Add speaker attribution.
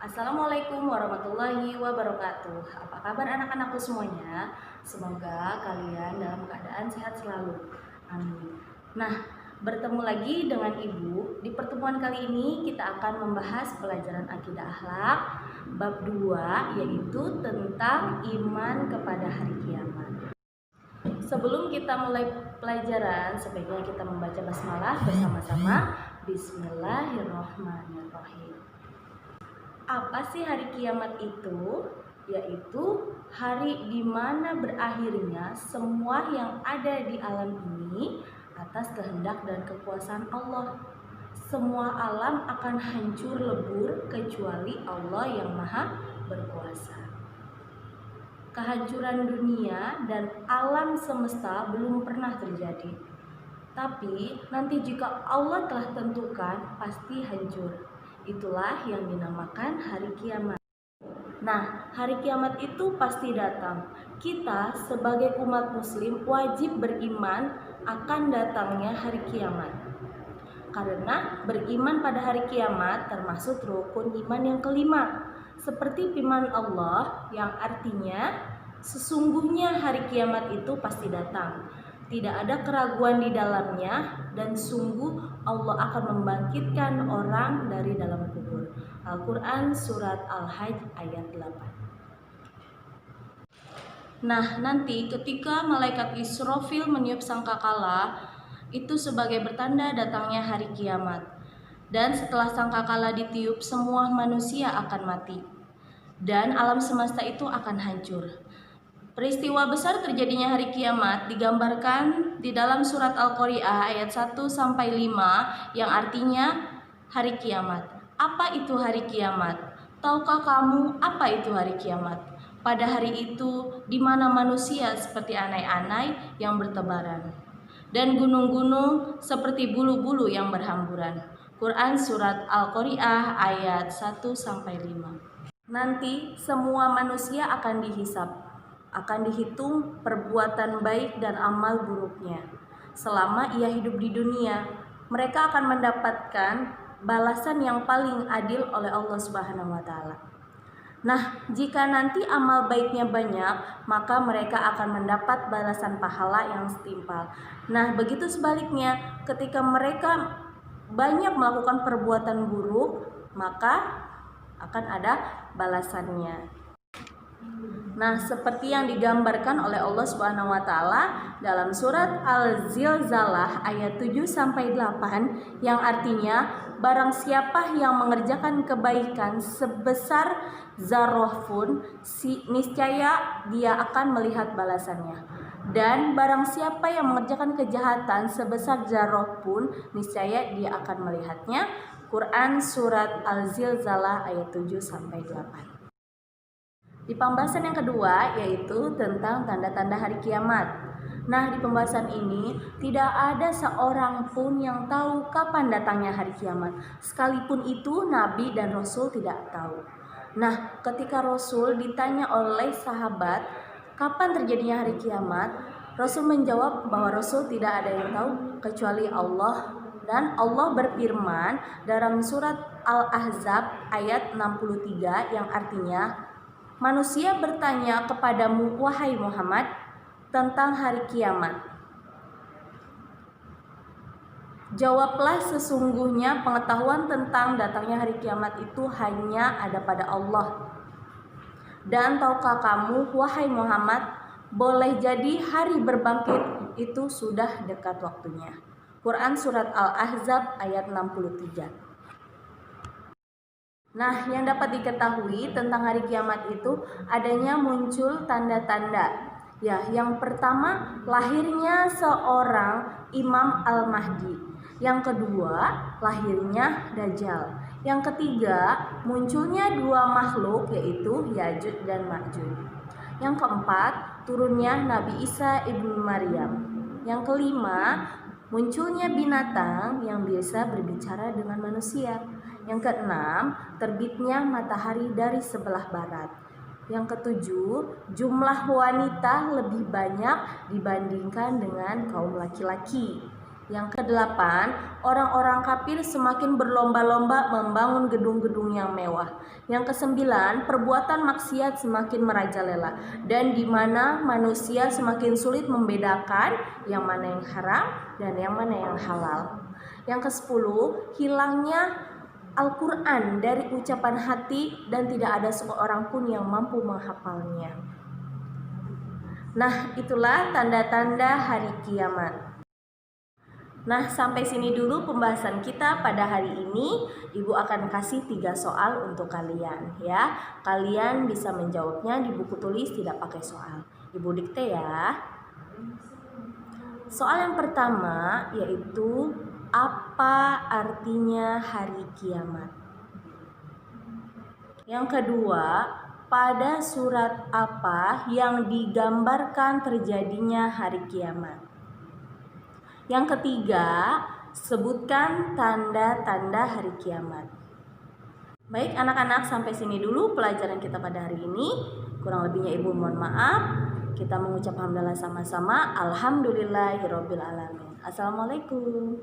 Speaker 1: Assalamualaikum warahmatullahi wabarakatuh. Apa kabar anak-anakku semuanya? Semoga kalian dalam keadaan sehat selalu. Amin. Nah, bertemu lagi dengan Ibu. Di pertemuan kali ini kita akan membahas pelajaran akidah akhlak bab 2, yaitu tentang iman kepada hari kiamat. Sebelum kita mulai pelajaran, sebaiknya kita membaca basmalah bersama-sama. Bismillahirrahmanirrahim. Apa sih hari kiamat itu? Yaitu hari di mana berakhirnya semua yang ada di alam ini atas kehendak dan kekuasaan Allah. Semua alam akan hancur lebur kecuali Allah yang Maha Berkuasa. Kehancuran dunia dan alam semesta belum pernah terjadi. Tapi nanti jika Allah telah tentukan, pasti hancur. Itulah yang dinamakan hari kiamat. Nah, hari kiamat itu pasti datang. Kita sebagai umat muslim wajib beriman akan datangnya hari kiamat. Karena beriman pada hari kiamat termasuk rukun iman yang kelima. Seperti firman Allah yang artinya sesungguhnya hari kiamat itu pasti datang. Tidak ada keraguan di dalamnya dan sungguh Allah akan membangkitkan orang dari dalam kubur. Al-Quran Surat Al-Hajj ayat 8. Nah, nanti ketika malaikat Israfil meniup sangkakala, itu sebagai bertanda datangnya hari kiamat. Dan setelah sangkakala ditiup, semua manusia akan mati. Dan alam semesta itu akan hancur. Peristiwa besar terjadinya hari kiamat digambarkan di dalam surat Al-Qari'ah ayat 1-5 yang artinya hari kiamat. Apa itu hari kiamat? Tahukah kamu apa itu hari kiamat? Pada hari itu di mana manusia seperti anai-anai yang bertebaran dan gunung-gunung seperti bulu-bulu yang berhamburan. Quran surat Al-Qari'ah ayat 1-5. Nanti semua manusia akan dihisab. Akan dihitung perbuatan baik dan amal buruknya. Selama ia hidup di dunia, mereka akan mendapatkan balasan yang paling adil oleh Allah Subhanahu wa taala. Nah, jika nanti amal baiknya banyak, maka mereka akan mendapat balasan pahala yang setimpal. Nah, begitu sebaliknya, ketika mereka banyak melakukan perbuatan buruk, maka akan ada balasannya. Nah, seperti yang digambarkan oleh Allah Subhanahu wa taala dalam surat Al-Zilzalah ayat 7-8 yang artinya barang siapa yang mengerjakan kebaikan sebesar zarrah pun niscaya dia akan melihat balasannya. Dan barang siapa yang mengerjakan kejahatan sebesar zarrah pun niscaya dia akan melihatnya. Quran surat Al-Zilzalah ayat 7-8. Di pembahasan yang kedua yaitu tentang tanda-tanda hari kiamat. Nah, di pembahasan ini tidak ada seorang pun yang tahu kapan datangnya hari kiamat. Sekalipun itu Nabi dan Rasul tidak tahu. Nah, ketika Rasul ditanya oleh sahabat kapan terjadinya hari kiamat, Rasul menjawab bahwa Rasul tidak ada yang tahu kecuali Allah. Dan Allah berfirman dalam surat Al-Ahzab ayat 63 yang artinya manusia bertanya kepadamu wahai Muhammad tentang hari kiamat. Jawablah sesungguhnya pengetahuan tentang datangnya hari kiamat itu hanya ada pada Allah. Dan tahukah kamu wahai Muhammad, boleh jadi hari berbangkit itu sudah dekat waktunya. Quran surat Al-Ahzab ayat 63. Nah, yang dapat diketahui tentang hari kiamat itu adanya muncul tanda-tanda. Ya, yang pertama lahirnya seorang Imam Al-Mahdi. Yang kedua, lahirnya Dajjal. Yang ketiga, munculnya dua makhluk yaitu Ya'juj dan Ma'juj. Yang keempat, turunnya Nabi Isa ibnu Maryam. Yang kelima, munculnya binatang yang biasa berbicara dengan manusia. Yang keenam, terbitnya matahari dari sebelah barat. Yang ketujuh, jumlah wanita lebih banyak dibandingkan dengan kaum laki-laki. Yang kedelapan, orang-orang kafir semakin berlomba-lomba membangun gedung-gedung yang mewah. Yang kesembilan, perbuatan maksiat semakin merajalela dan di mana manusia semakin sulit membedakan yang mana yang haram dan yang mana yang halal. Yang kesepuluh, hilangnya Al-Quran dari ucapan hati dan tidak ada seorang pun yang mampu menghafalnya. Nah, itulah tanda-tanda hari kiamat. Nah, sampai sini dulu pembahasan kita pada hari ini. Ibu akan kasih 3 soal untuk kalian ya. Kalian bisa menjawabnya di buku tulis, tidak pakai soal. Ibu dikte ya. Soal yang pertama yaitu apa artinya hari kiamat? Yang kedua, pada surat apa yang digambarkan terjadinya hari kiamat? Yang ketiga, sebutkan tanda-tanda hari kiamat. Baik anak-anak, sampai sini dulu pelajaran kita pada hari ini. Kurang lebihnya ibu mohon maaf. Kita mengucap hamdalah sama-sama. Alhamdulillahirobbilalamin. Assalamualaikum.